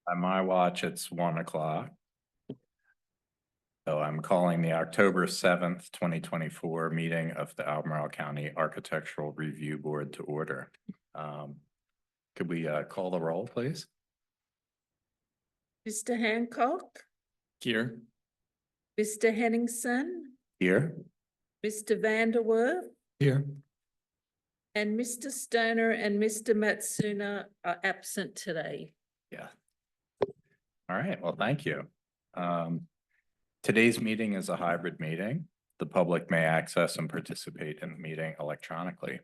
On my watch, it's 1 o'clock. So I'm calling the October 7th, 2024 meeting of the Albemarle County Architectural Review Board to order. Could we call the roll, please? Mr. Hancock, Here. Mr. Henningsen, Here. Mr. Vanderwerf, Here. and Mr. Stoner and Mr. Matsuna are absent today. Yeah. All right, well, thank you. Today's meeting is a hybrid meeting. The public may access and participate in the meeting electronically.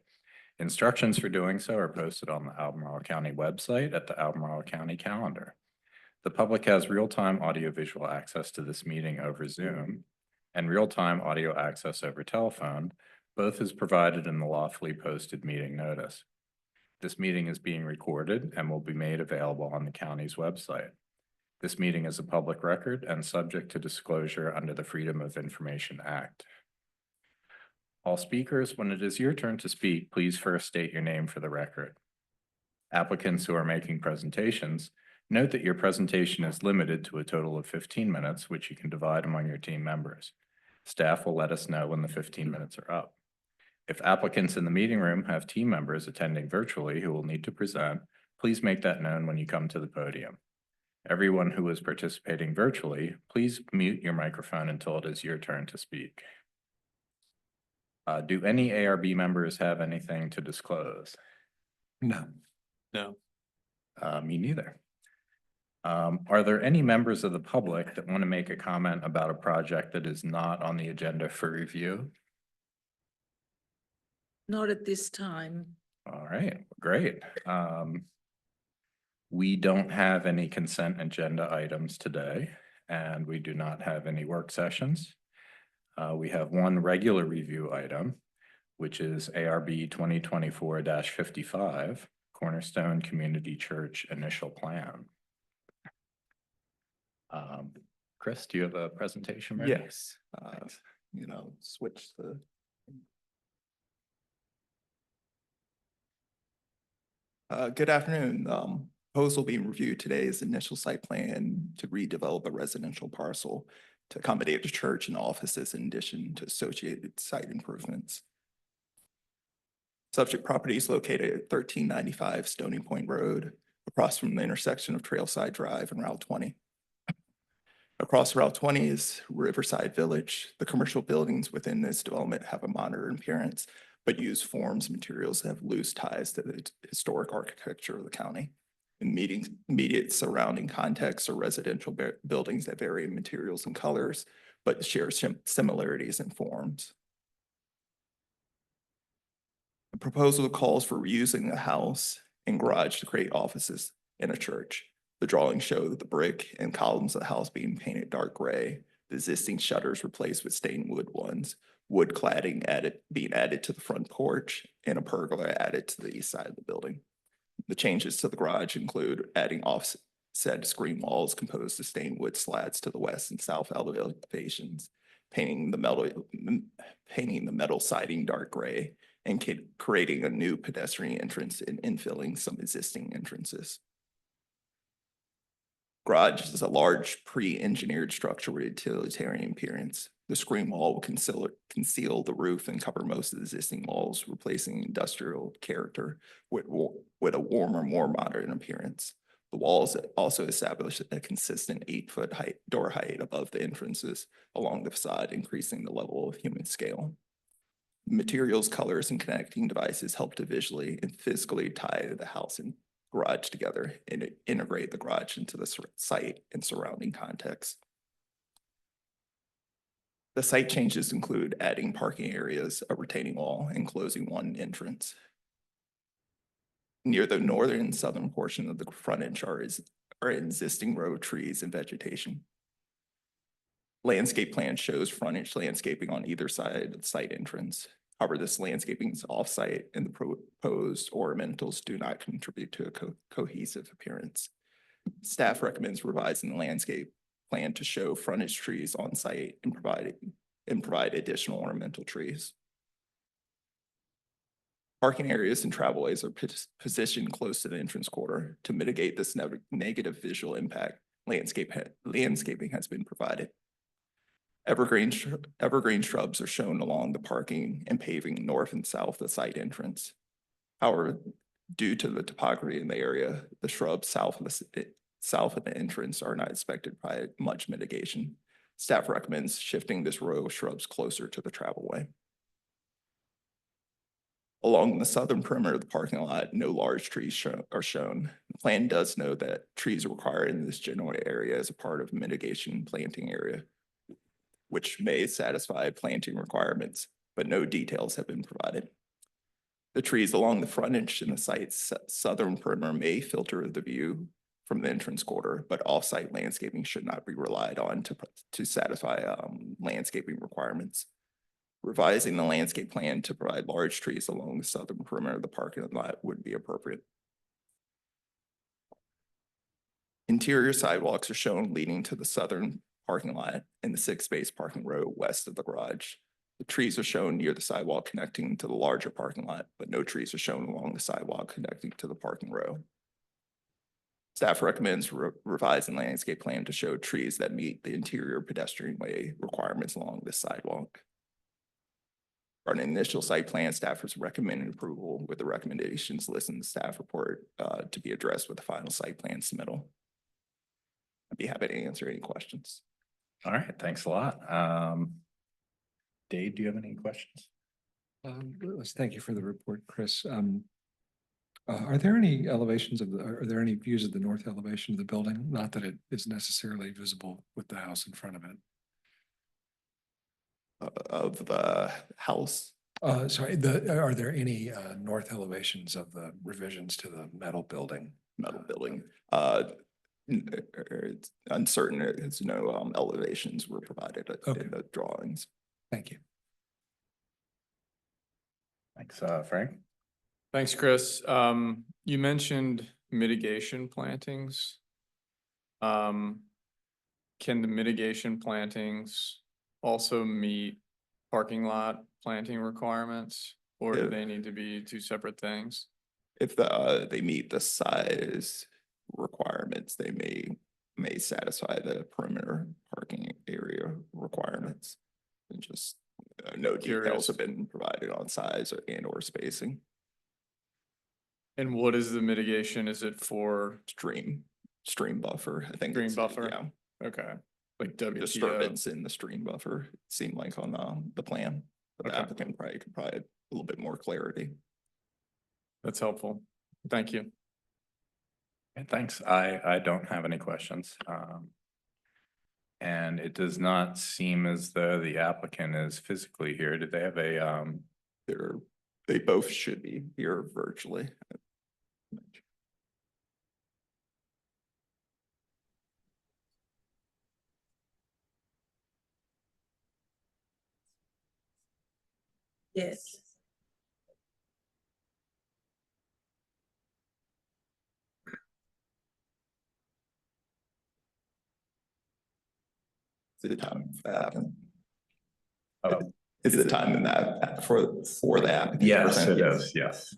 Instructions for doing so are posted on the Albemarle County website at the Albemarle County calendar. The public has real-time audiovisual access to this meeting over Zoom and real-time audio access over telephone. Both is provided in the lawfully posted meeting notice. This meeting is being recorded and will be made available on the county's website. This meeting is a public record and subject to disclosure under the Freedom of Information Act. All speakers, when it is your turn to speak, please first state your name for the record. Applicants who are making presentations, note that your presentation is limited to a total of 15 minutes, which you can divide among your team members. Staff will let us know when the 15 minutes are up. If applicants in the meeting room have team members attending virtually who will need to present, please make that known when you come to the podium. Everyone who is participating virtually, please mute your microphone until it is your turn to speak. Do any ARB members have anything to disclose? No. Me neither. Are there any members of the public that want to make a comment about a project that is not on the agenda for review? Not at this time. All right, great. We don't have any consent agenda items today, and we do not have any work sessions. We have one regular review item, which is ARB 2024-55, Cornerstone Community Church Initial Plan. Chris, do you have a presentation ready? Yes. Switch the. Good afternoon. Proposal being reviewed today is initial site plan to redevelop a residential parcel to accommodate the church and offices in addition to associated site improvements. Subject property is located at 1395 Stony Point Road, across from the intersection of Trailside Drive and Route 20. Across Route 20 is Riverside Village. The commercial buildings within this development have a modern appearance, but use forms and materials that have loose ties to the historic architecture of the county. Immediate surrounding context are residential buildings that vary in materials and colors, but share similarities in forms. The proposal calls for reusing the house and garage to create offices in a church. The drawings show the brick and columns of the house being painted dark gray, the existing shutters replaced with stained wood ones, wood cladding being added to the front porch, and a pergola added to the east side of the building. The changes to the garage include adding offset screen walls composed of stained wood slats to the west and south elevations, painting the metal siding dark gray, and creating a new pedestrian entrance and infilling some existing entrances. Garage is a large pre-engineered structure with utilitarian appearance. The screen wall will conceal the roof and cover most of the existing walls, replacing industrial character with a warmer, more modern appearance. The walls also establish a consistent 8-foot door height above the entrances along the facade, increasing the level of human scale. Materials, colors, and connecting devices help to visually and physically tie the house and garage together and integrate the garage into the site and surrounding context. The site changes include adding parking areas, a retaining wall, and closing one entrance. Near the northern and southern portion of the frontage are existing row trees and vegetation. Landscape plan shows frontage landscaping on either side of the site entrance. However, this landscaping is off-site and the proposed ornamentals do not contribute to a cohesive appearance. Staff recommends revising the landscape plan to show frontage trees on site and provide additional ornamental trees. Parking areas and travelways are positioned close to the entrance corridor to mitigate this negative visual impact. Landscaping has been provided. Evergreen shrubs are shown along the parking and paving north and south of the site entrance. However, due to the topography in the area, the shrubs south of the entrance are not expected to provide much mitigation. Staff recommends shifting this row of shrubs closer to the travelway. Along the southern perimeter of the parking lot, no large trees are shown. The plan does note that trees are required in this general area as a part of mitigation planting area, which may satisfy planting requirements, but no details have been provided. The trees along the frontage in the site's southern perimeter may filter the view from the entrance corridor, but off-site landscaping should not be relied on to satisfy landscaping requirements. Revising the landscape plan to provide large trees along the southern perimeter of the parking lot would be appropriate. Interior sidewalks are shown leading to the southern parking lot and the 6-space parking row west of the garage. The trees are shown near the sidewalk connecting to the larger parking lot, but no trees are shown along the sidewalk connecting to the parking row. Staff recommends revising the landscape plan to show trees that meet the interior pedestrian way requirements along this sidewalk. For an initial site plan, staff is recommending approval with the recommendations listed in the staff report to be addressed with the final site plan submittal. I'd be happy to answer any questions. All right, thanks a lot. Dave, do you have any questions? Thank you for the report, Chris. Are there any elevations are there any views of the north elevation of the building? Not that it is necessarily visible with the house in front of it. Of the house. Sorry, are there any north elevations of the revisions to the metal building? It's uncertain. It's no elevations were provided in the drawings. Thank you. Thanks, Frank. Thanks, Chris. You mentioned mitigation plantings. Can the mitigation plantings also meet parking lot planting requirements, or do they need to be two separate things? If they meet the size requirements, they may satisfy the perimeter parking area requirements. And just no details have been provided on size or spacing. And what is the mitigation? Is it for Stream buffer? I think stream buffer? Yeah. Okay. Like WTO. Disturbance in the stream buffer, it seemed like on the plan. But the Okay. applicant probably could provide a little bit more clarity. That's helpful. Thank you. Okay, thanks. I don't have any questions. And it does not seem as though the applicant is physically here. Did they have a They both should be here virtually. Yes. Is it time for the applicant? Oh. Is it time in that for the applicant? to Yes, present? it is. Yes.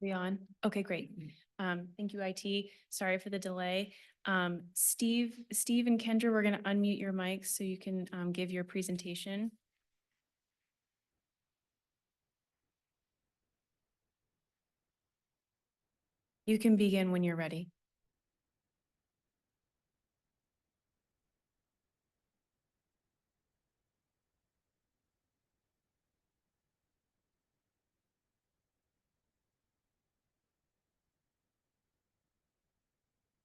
We on? Okay, great. Thank you, IT. Sorry for the delay. Steve and Kendra, we're gonna unmute your mics so you can give your presentation. You can begin when you're ready.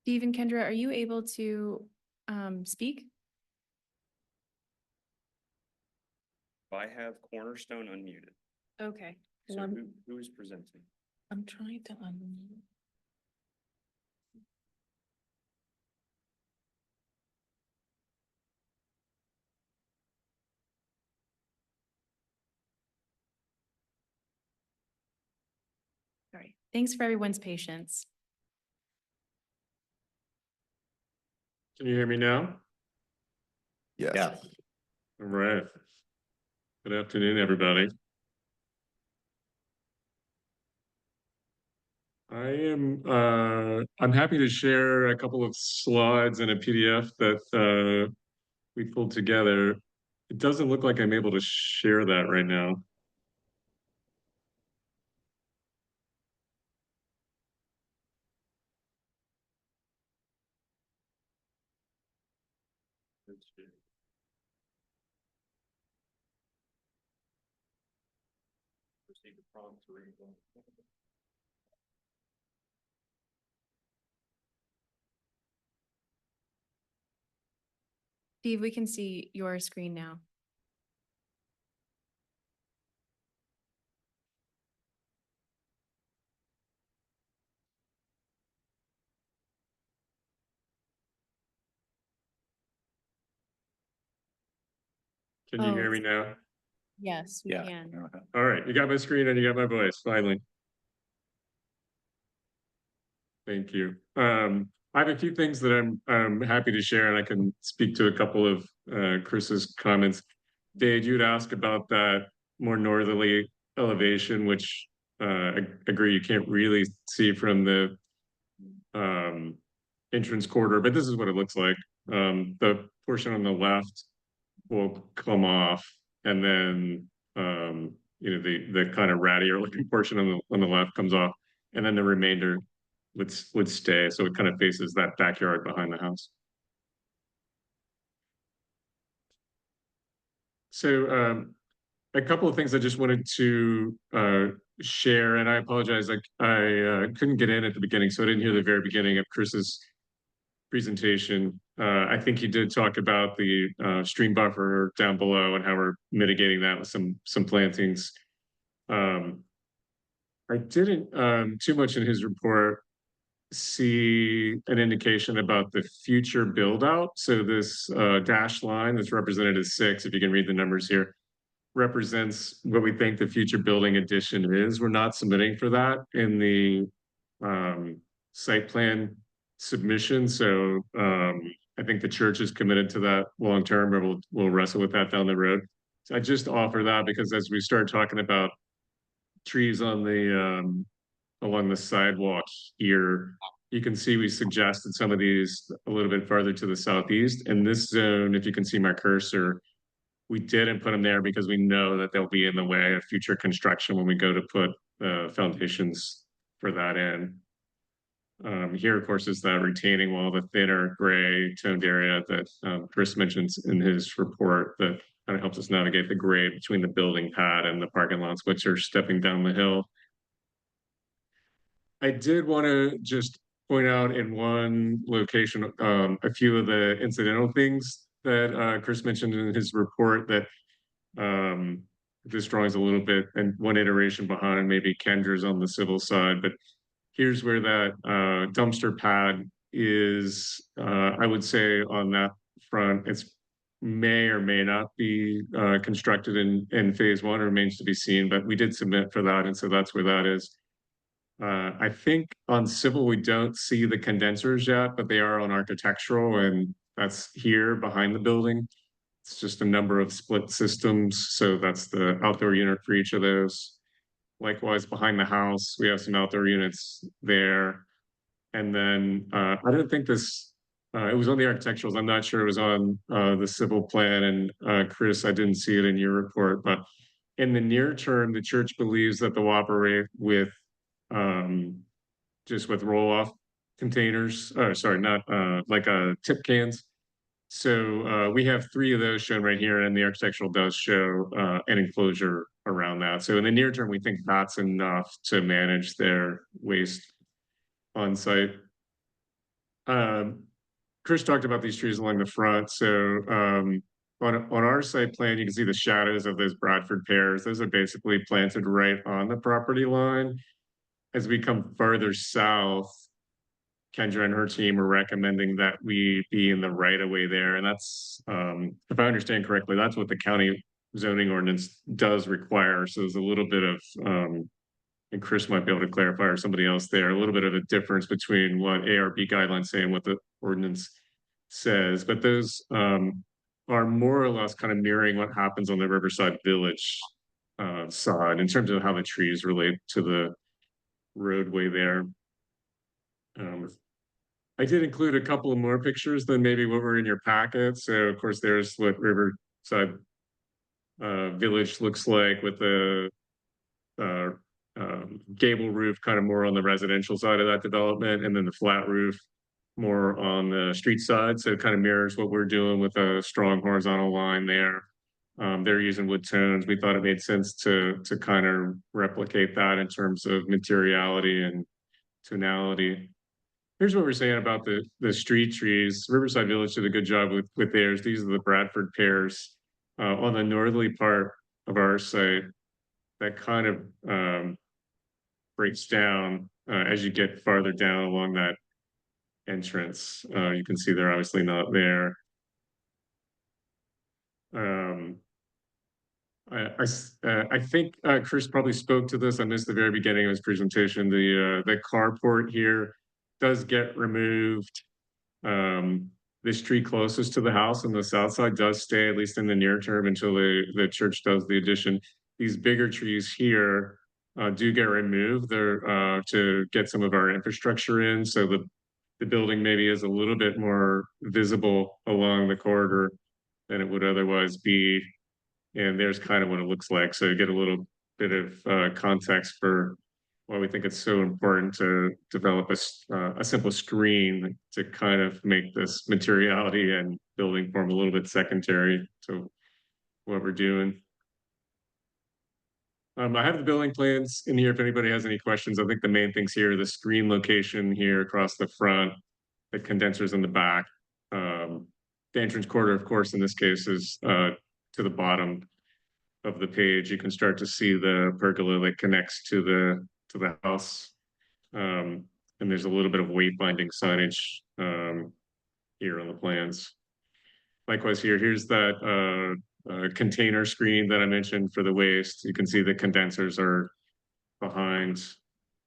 Steve and Kendra, are you able to speak? I have Cornerstone unmuted. Okay. So Well, who is presenting? I'm trying to unmute. All right. Thanks for everyone's patience. Can you hear me now? Yes. Yeah. All right. Good afternoon, everybody. I'm happy to share a couple of slides and a PDF that we pulled together. It doesn't look like I'm able to share that right now. Steve, we can see your screen now. Can you Oh, hear me now? yes, we Yeah. can. All right, you got my screen and you got my voice, finally. Thank you. I have a few things that I'm happy to share, and I can speak to a couple of Chris's comments. Dave, you'd ask about that more northerly elevation, which I agree you can't really see from the entrance corridor, but this is what it looks like. The portion on the left will come off, and then the kind of rattier looking portion on the left comes off, and then the remainder would stay. So it kind of faces that backyard behind the house. So a couple of things I just wanted to share, and I apologize, I couldn't get in at the beginning, so I didn't hear the very beginning of Chris's presentation. I think he did talk about the stream buffer down below and how we're mitigating that with some plantings. I didn't too much in his report see an indication about the future build out. So this dashed line that's represented as 6, if you can read the numbers here, represents what we think the future building addition is. We're not submitting for that in the site plan submission. So I think the church is committed to that long term, or we'll wrestle with that down the road. So I just offer that because as we start talking about trees on the along the sidewalk here, you can see we suggested some of these a little bit farther to the southeast. In this zone, if you can see my cursor, we didn't put them there because we know that they'll be in the way of future construction when we go to put foundations for that in. Here, of course, is the retaining wall, the thinner gray toned area that Chris mentions in his report that kind of helps us navigate the grade between the building pad and the parking lots, which are stepping down the hill. I did want to just point out in one location a few of the incidental things that Chris mentioned in his report that this drawing's a little bit and one iteration behind, maybe Kendra's on the civil side, but here's where that dumpster pad is. I would say on that front, it's may or may not be constructed in phase 1, remains to be seen, but we did submit for that, and so that's where that is. I think on civil, we don't see the condensers yet, but they are on architectural, and that's here behind the building. It's just a number of split systems, so that's the outdoor unit for each of those. Likewise, behind the house, we have some outdoor units there. And then I don't think this, it was on the architecturals. I'm not sure it was on the civil plan. And Chris, I didn't see it in your report, but in the near term, the church believes that they'll operate with um, just with roll-off containers, sorry, not like tip cans. So we have 3 of those shown right here, and the architectural does show an enclosure around that. So in the near term, we think that's enough to manage their waste on site. Chris talked about these trees along the front. So on our site plan, you can see the shadows of those Bradford pears. Those are basically planted right on the property line. As we come further south, Kendra and her team are recommending that we be in the right of way there. And that's, if I understand correctly, that's what the county zoning ordinance does require. So there's a little bit of, and Chris might be able to clarify, or somebody else there, a little bit of a difference between what ARB guidelines say and what the ordinance says. But those are more or less kind of mirroring what happens on the Riverside Village side in terms of how the trees relate to the roadway there. I did include a couple of more pictures than maybe what were in your packet. So of course there's what Riverside Village looks like with the gable roof kind of more on the residential side of that development, and then the flat roof more on the street side. So it kind of mirrors what we're doing with a strong horizontal line there. They're using wood tones. We thought it made sense to kind of replicate that in terms of materiality and tonality. Here's what we're saying about the street trees. Riverside Village did a good job with theirs. These are the Bradford pears on the northerly part of our site. That kind of breaks down as you get farther down along that entrance. You can see they're obviously not there. I think Chris probably spoke to this. I missed the very beginning of his presentation. The carport here does get removed. This tree closest to the house on the south side does stay, at least in the near term, until the church does the addition. These bigger trees here do get removed. They're to get some of our infrastructure in, so the building maybe is a little bit more visible along the corridor than it would otherwise be. And there's kind of what it looks like. So you get a little bit of context for why we think it's so important to develop a simple screen to kind of make this materiality and building form a little bit secondary to what we're doing. I have the building plans in here if anybody has any questions. I think the main things here are the screen location here across the front, the condensers in the back. The entrance corridor, of course, in this case is to the bottom of the page. You can start to see the pergola that connects to the house. And there's a little bit of wayfinding signage here on the plans. Likewise here's that container screen that I mentioned for the waste. You can see the condensers are behind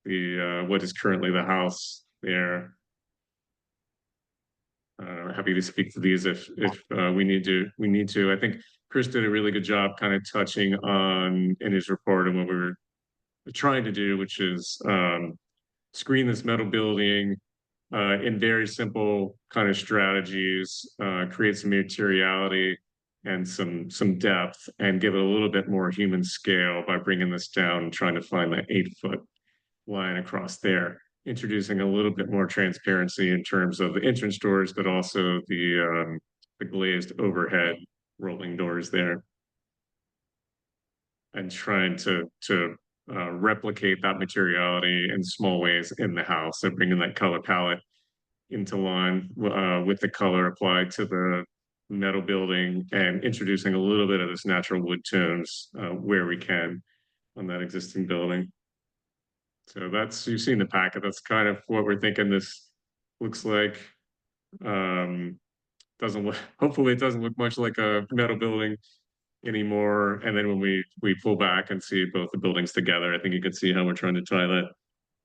the what is currently the house there. Happy to speak to these if we need to. I think Chris did a really good job kind of touching on in his report and what we were trying to do, which is screen this metal building in very simple kind of strategies, create some materiality and some depth, and give it a little bit more human scale by bringing this down and trying to find that 8-foot line across there, introducing a little bit more transparency in terms of the entrance doors, but also the glazed overhead rolling doors there, and trying to replicate that materiality in small ways in the house. So bringing that color palette into line with the color applied to the metal building, and introducing a little bit of this natural wood tones where we can on that existing building. So that's, you've seen the packet. That's kind of what we're thinking this looks like. Doesn't look, hopefully it doesn't look much like a metal building anymore. And then when we pull back and see both the buildings together, I think you can see how we're trying to tie that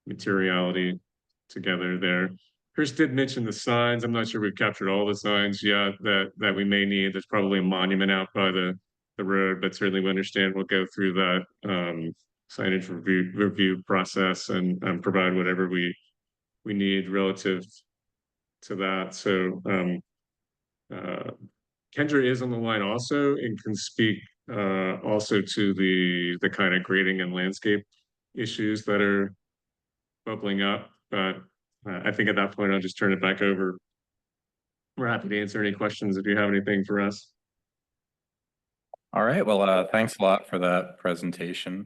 materiality together there. Chris did mention the signs. I'm not sure we've captured all the signs yet that we may need. There's probably a monument out by the road, but certainly we understand we'll go through that signage review process and provide whatever we need relative to that. So Kendra is on the line also and can speak also to the kind of grading and landscape issues that are bubbling up. But I think at that point, I'll just turn it back over. We're happy to answer any questions if you have anything for us. All right, well, thanks a lot for that presentation.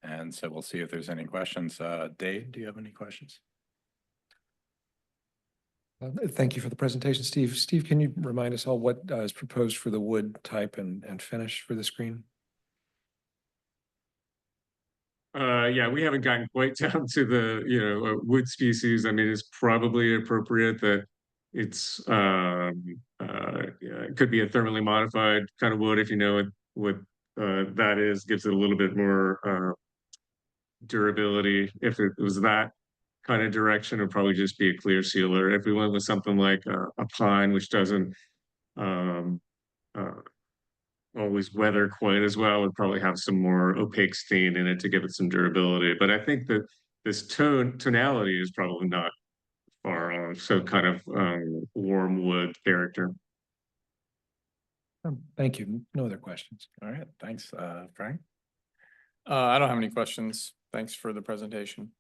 And so we'll see if there's any questions. Dave, do you have any questions? Thank you for the presentation, Steve. Steve, can you remind us all what is proposed for the wood type and finish for the screen? Yeah, we haven't gotten quite down to the, wood species. I mean, it's probably appropriate that it's, yeah, it could be a thermally modified kind of wood if you know what that is, gives it a little bit more durability. If it was that kind of direction, it would probably just be a clear sealer. If we went with something like a pine, which doesn't um, uh, always weather quite as well, would probably have some more opaque stain in it to give it some durability. But I think that this tonality is probably not far off. So kind of warm wood character. Thank you. No other questions. All right, thanks, Frank. I don't have any questions. Thanks for the presentation.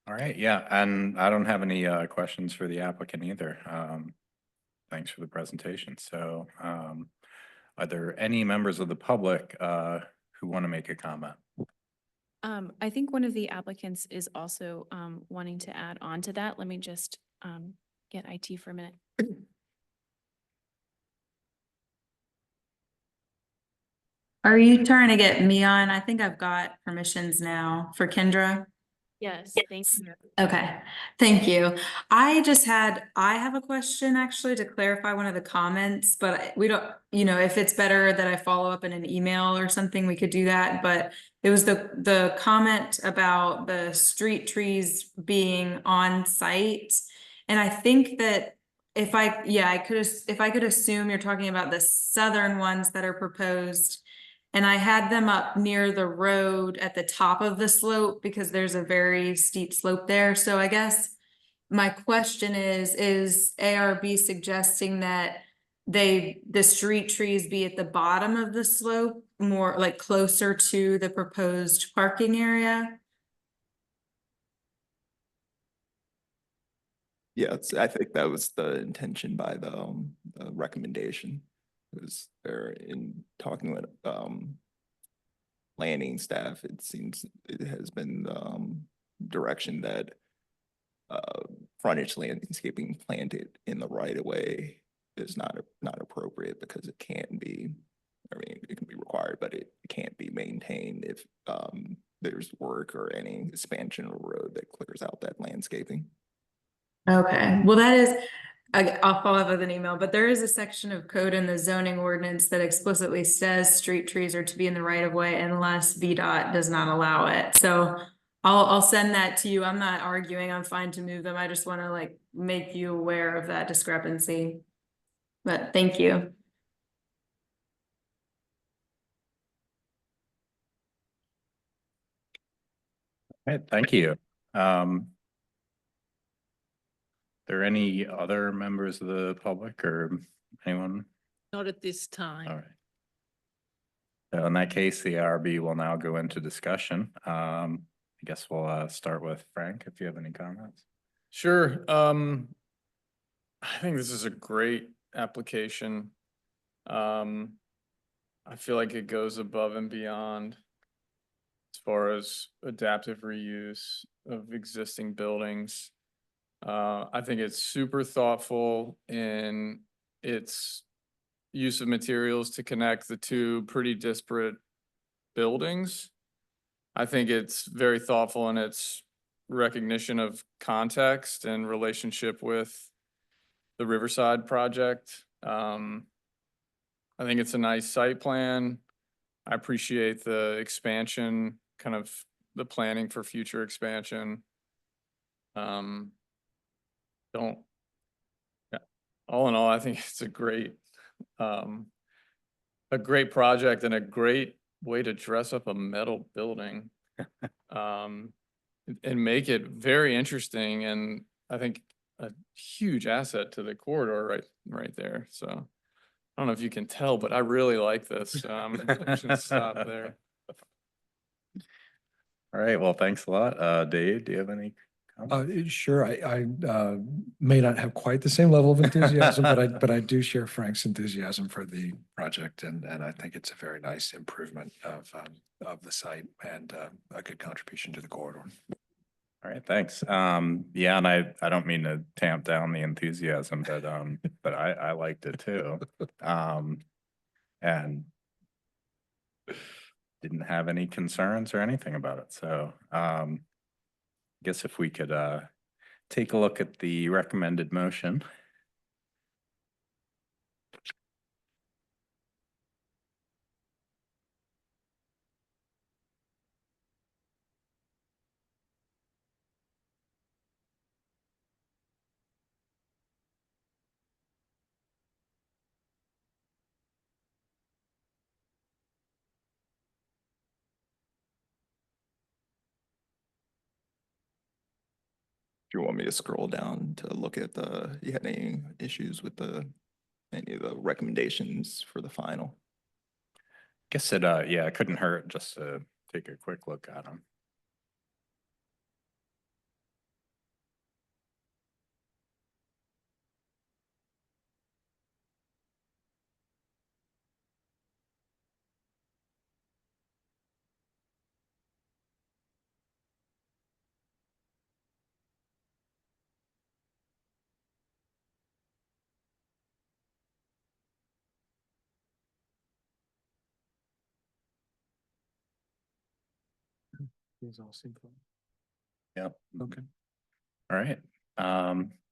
All right, yeah, and I don't have any questions for the applicant either. Thanks for the presentation. So are there any members of the public who want to make a comment? I think one of the applicants is also wanting to add on to that. Let me just get IT for a minute. Are you trying to get me on? I think I've got permissions now for Kendra. Yes, thank you. Okay, thank you. I have a question actually to clarify one of the comments, but we don't, if it's better that I follow up in an email or something, we could do that. But it was the comment about the street trees being on site. And I think that if I could assume you're talking about the southern ones that are proposed. And I had them up near the road at the top of the slope because there's a very steep slope there. So I guess my question is ARB suggesting that the street trees be at the bottom of the slope, more like closer to the proposed parking area? Yeah, I think that was the intention by the recommendation. Was there in talking with planning staff, it seems it has been direction that frontage landscaping planted in the right of way is not appropriate because it can be, I mean, it can be required, but it can't be maintained if there's work or any expansion of the road that clears out that landscaping. Okay, well, I'll follow up with an email, but there is a section of code in the zoning ordinance that explicitly says street trees are to be in the right of way unless VDOT does not allow it. So I'll send that to you. I'm not arguing, I'm fine to move them. I just want to make you aware of that discrepancy. But thank you. All right, thank you. There any other members of the public or anyone? Not at this time. All right. So in that case, the ARB will now go into discussion. I guess we'll start with Frank, if you have any comments. Sure. I think this is a great application. I feel like it goes above and beyond as far as adaptive reuse of existing buildings. I think it's super thoughtful in its use of materials to connect the two pretty disparate buildings. I think it's very thoughtful in its recognition of context and relationship with the Riverside project. I think it's a nice site plan. I appreciate the expansion, kind of the planning for future expansion. All in all, I think it's a great project and a great way to dress up a metal building. And make it very interesting and I think a huge asset to the corridor right there. So I don't know if you can tell, but I really like this. I should stop there. All right, well, thanks a lot. Dave, do you have any comments? Sure, I may not have quite the same level of enthusiasm, but I do share Frank's enthusiasm for the project, and I think it's a very nice improvement of the site and a good contribution to the corridor. All right, thanks. Yeah, and I don't mean to tamp down the enthusiasm, but I liked it too. And didn't have any concerns or anything about it. So, guess if we could, take a look at the recommended motion. Do you want me to scroll down to look at you had any issues with any of the recommendations for the final? Guess it, yeah, it couldn't hurt just to take a quick look at them. These all seem fun. Yep. Okay. All right.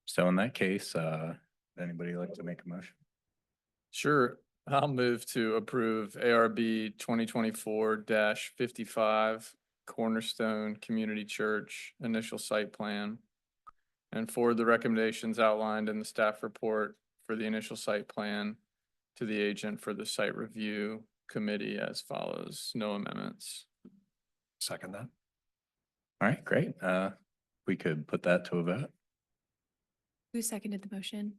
So in that case, anybody like to make a motion? Sure, I'll move to approve ARB 2024-55 Cornerstone Community Church initial site plan and forward the recommendations outlined in the staff report for the initial site plan to the agent for the site review committee as follows. No amendments. Second that. All right, great. We could put that to a vote. Who seconded the motion?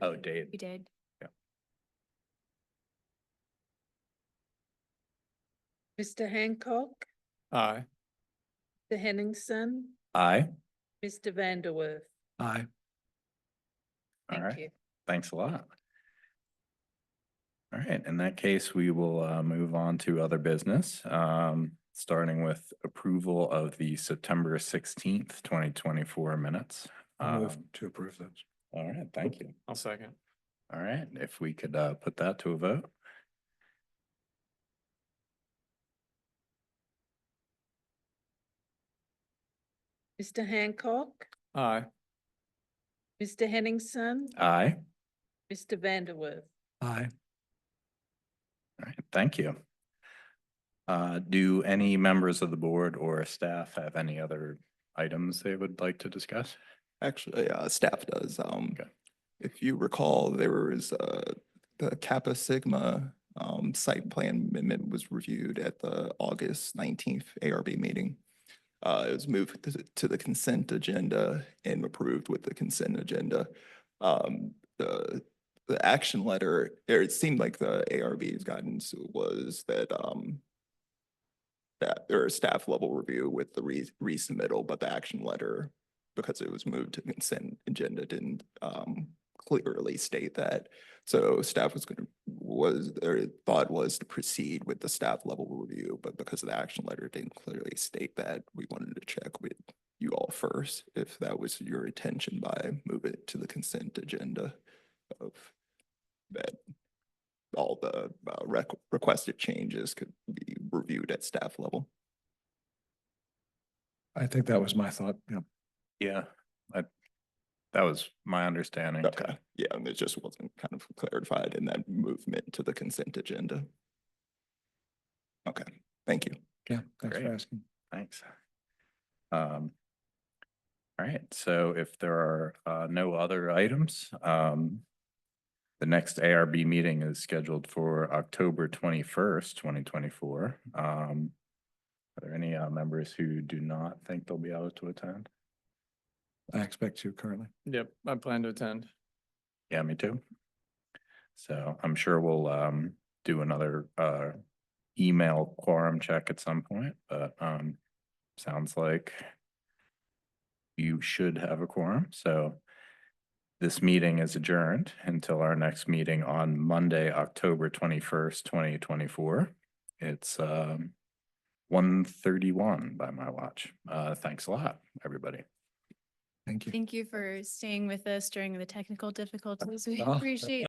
Oh, Dave. You did. Mr. Hancock, Aye. Mr. Henningsen, Aye. Mr. Vanderwerf. Aye. All Thank right. you. Thanks a lot. All right, in that case, we will move on to other business, starting with approval of the September 16th, 2024 minutes. I'll move to approve those. All right, thank you. I'll second. All right, if we could put that to a vote. Mr. Hancock, Aye. Mr. Henningsen, Aye. Mr. Vanderwerf. Aye. All right, thank you. Do any members of the board or staff have any other items they would like to discuss? Actually, staff does. If you recall, there was the Kappa Sigma site plan amendment was reviewed at the August 19th ARB meeting. It was moved to the consent agenda and approved with the consent agenda. The action letter, it seemed like the ARB's guidance was that that there is staff level review with the resubmittal, but the action letter, because it was moved to consent agenda, didn't clearly state that. So staff their thought was to proceed with the staff level review, but because the action letter didn't clearly state that, we wanted to check with you all first if that was your intention by move it to the consent agenda of that all the requested changes could be reviewed at staff level. I think that was my thought. Yeah. Yeah, that was my understanding. too. Okay, yeah, and it just wasn't kind of clarified in that movement to the consent agenda. Okay, thank you. Yeah. Thanks for Great. asking. Thanks. All right, so if there are no other items, The next ARB meeting is scheduled for October 21st, 2024. Are there any members who do not think they'll be able to attend? I expect to currently. Yep, I plan to attend. Yeah, me too. So I'm sure we'll do another email quorum check at some point, but sounds like you should have a quorum. So this meeting is adjourned until our next meeting on Monday, October 21st, 2024. It's 1:31 by my watch. Thanks a lot, everybody. Thank you. Thank you for staying with us during the technical difficulties. We Oh. appreciate